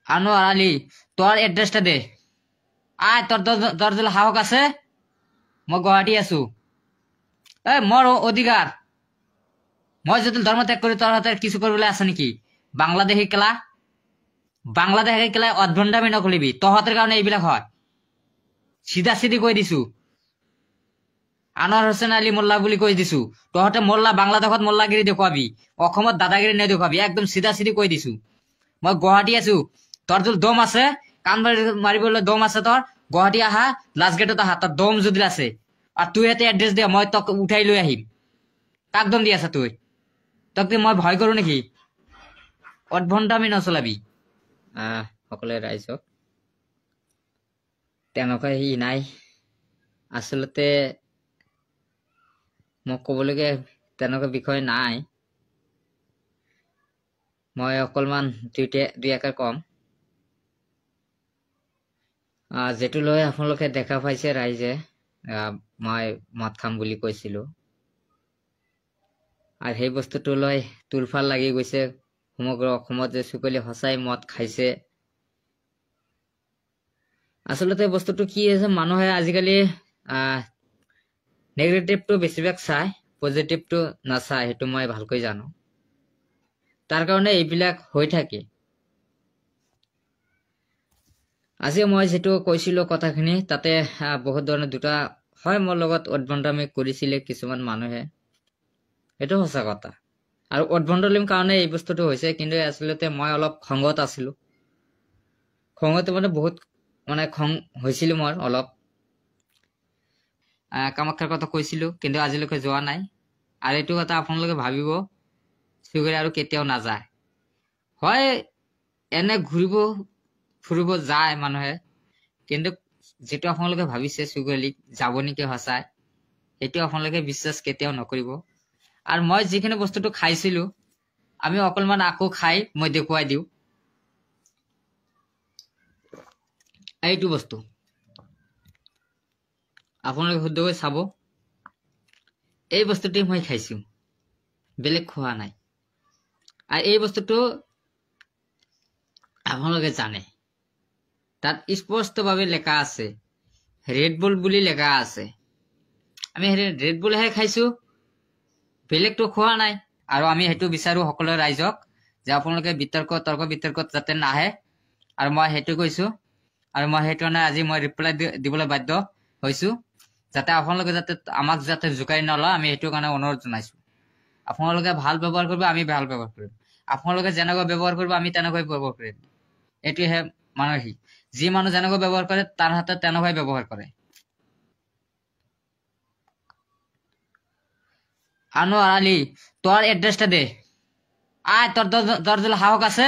আনোয়াৰ আলী, তোৰ এড্ৰেসটা দে। আয়, তোৰ তোৰ যদি সাহস আছে, মই গুৱাহাটী আছো। মোৰ অধিকাৰ। মই যদি ধৰ্ম ত্যাগ কৰি তোৰ হাতে কিছু কৰিবলৈ আছে নেকি? বাংলাদেশী কেলা অভ্যন্দামি নকৰিবি, তহঁতৰ কাৰণে এইবিলাক হয়। চিধা চিধি কৈ দিছো, আনোয়াৰ হোসেন আলী মোল্লা বুলি কৈ দিছো। তহঁতে মোল্লা বাংলাদেশত মোল্লাগিৰি দেখুৱাবি, অসমত দাদাগিৰি নেদেখুৱাবি, একদম চিধা চিধি কৈ দিছো। মই গুৱাহাটী আছো। তোৰ যদি দম আছে, কাণ মাৰিবলৈ দম আছে তোৰ, গুৱাহাটী আহা, লাষ্ট গেটত আহা, তোৰ দম যদি আছে। আৰু তুই এটা এড্ৰেছ দিয়া, মই তোক উঠাই লৈ আহিম। কাক দম দি আছা তুই? তোক মই ভয় কৰো নেকি? অভ্যন্দামি নচলাবি। সকলে ৰাইজক তেনেকুৱা সি নাই। আচলতে মোক ক'বলগীয়া তেনেকুৱা বিষয় নাই। মই অকলমান দুই একাৰ কম। যেটো লৈ আপোনালোকে দেখা পাইছে ৰাইজে, মই মদ খাম বুলি কৈছিলো, আৰু সেই বস্তুটো লৈ তুলফাল লাগি গৈছে সমগ্ৰ অসমত যে চুকলি সঁচাই মদ খাইছে। আচলতে বস্তুটো কি হৈছে, মানুহে আজিকালি নেগেটিভটো বেছিভাগ চাই, পজিটিভটো নাচায়, সেইটো মই ভালকৈ জানো। তাৰ কাৰণে এইবিলাক হৈ থাকে। আজি মই যেটো কৈছিলো কথাখিনি, তাতে বহুত ধৰণে দুটা হয়, মোৰ লগত অভ্যন্দামি কৰিছিলে কিছুমান মানুহে, এইটো সঁচা কথা। আৰু অভ্যন্দামিৰ কাৰণে এই বস্তুটো হৈছে, কিন্তু আচলতে মই অলপ খঙত আছিলো। খঙতে বহুত খং হৈছিল মোৰ অলপ। কামাখ্যাৰ কথা কৈছিলো, কিন্তু আজিলৈকে যোৱা নাই। আৰু এইটো কথা আপোনালোকে ভাবিব, চুবুৰী আৰু কেতিয়াও নাযায়। হয়, এনে ঘূৰিব ফুৰিব যায় মানুহে, কিন্তু যেটো আপোনালোকে ভাবিছে চুবুৰীক যাব নেকি সঁচাই, সেইটো আপোনালোকে বিশ্বাস কেতিয়াও নকৰিব। আৰু মই যিখিনি বস্তুটো খাইছিলো, আমি অকলমান আকৌ খাই মই দেখুৱাই দিওঁ। এইটো বস্তু আপোনালোকে শুদ্ধকৈ চাব। এই বস্তুটি মই খাইছো, বেলেগ খোৱা নাই। আৰু এই বস্তুটো আপোনালোকে জানে, তাত স্পষ্টভাৱে লেখা আছে, ৰেড বুল বুলি লেখা আছে। আমি ৰেড বুলহে খাইছো, বেলেগটো খোৱা নাই। আৰু আমি সেইটো বিচাৰো সকলো ৰাইজক, যে আপোনালোকে তৰ্ক বিতৰ্কত যাতে নাহে। আৰু মই সেইটো কৈছো, আৰু মই সেইটো কাৰণে আজি মই ৰিপ্লাই দিবলৈ বাধ্য হৈছো, যাতে আপোনালোকে যাতে আমাক যাতে জোকাৰি নলয়, আমি সেইটো কাৰণে অনুৰোধ জনাইছো। আপোনালোকে ভাল ব্যৱহাৰ কৰিব, আমি ভাল ব্যৱহাৰ কৰিম। আপোনালোকে যেনেকৈ ব্যৱহাৰ কৰিব, আমি তেনেকৈ ব্যৱহাৰ কৰিম। এইটোহে মানসিক। যি মানুহ যেনেকৈ ব্যৱহাৰ কৰে, তাৰ হাতে তেনেকৈ ব্যৱহাৰ কৰে। আনোয়াৰ আলী, তোৰ এড্ৰেসটা দে। আয়, তোৰ যদি সাহস আছে,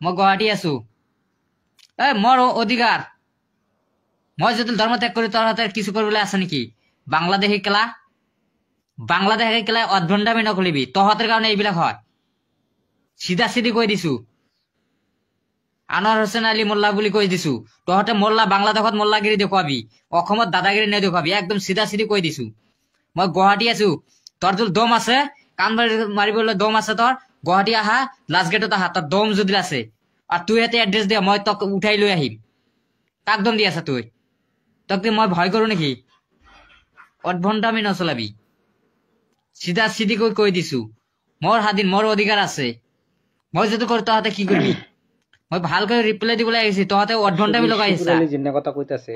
মই গুৱাহাটী আছো। মোৰ অধিকাৰ। মই যদি ধৰ্ম ত্যাগ কৰি তোৰ হাতে কিছু কৰিবলৈ আছে নেকি? বাংলাদেশী কেলা অভ্যন্দামি নকৰিবি, তহঁতৰ কাৰণে এইবিলাক হয়। চিধা চিধি কৈ দিছো, আনোয়াৰ হোসেন আলী মোল্লা বুলি কৈ দিছো। তহঁতে মোল্লা বাংলাদেশত মোল্লাগিৰি দেখুৱাবি, অসমত দাদাগিৰি নেদেখুৱাবি, একদম চিধা চিধি কৈ দিছো। মই গুৱাহাটী আছো। তোৰ যদি দম আছে, কাণ মাৰিবলৈ দম আছে তোৰ, গুৱাহাটী আহা, লাষ্ট গেটত আহা, তোৰ দম যদি আছে। আৰু তুই এটা এড্ৰেছ দিয়া, মই তোক উঠাই লৈ আহিম। কাক দম দি আছা তুই? তোক মই ভয় কৰো নেকি? অভ্যন্দামি নচলাবি। চিধা চিধিকৈ কৈ দিছো, মোৰ স্বাধীন, মোৰ অধিকাৰ আছে। মই যদি কৰো, তহঁতে কি কৰিবি? মই ভালকৈ ৰিপ্লাই দিবলৈ আহিছো, তহঁতে অভ্যন্দামি লগাই আছা।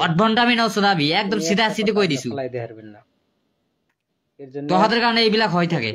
অভ্যন্দামি নচলাবি, একদম চিধা চিধি কৈ দিছো। তহঁতৰ কাৰণে এইবিলাক হৈ থাকে।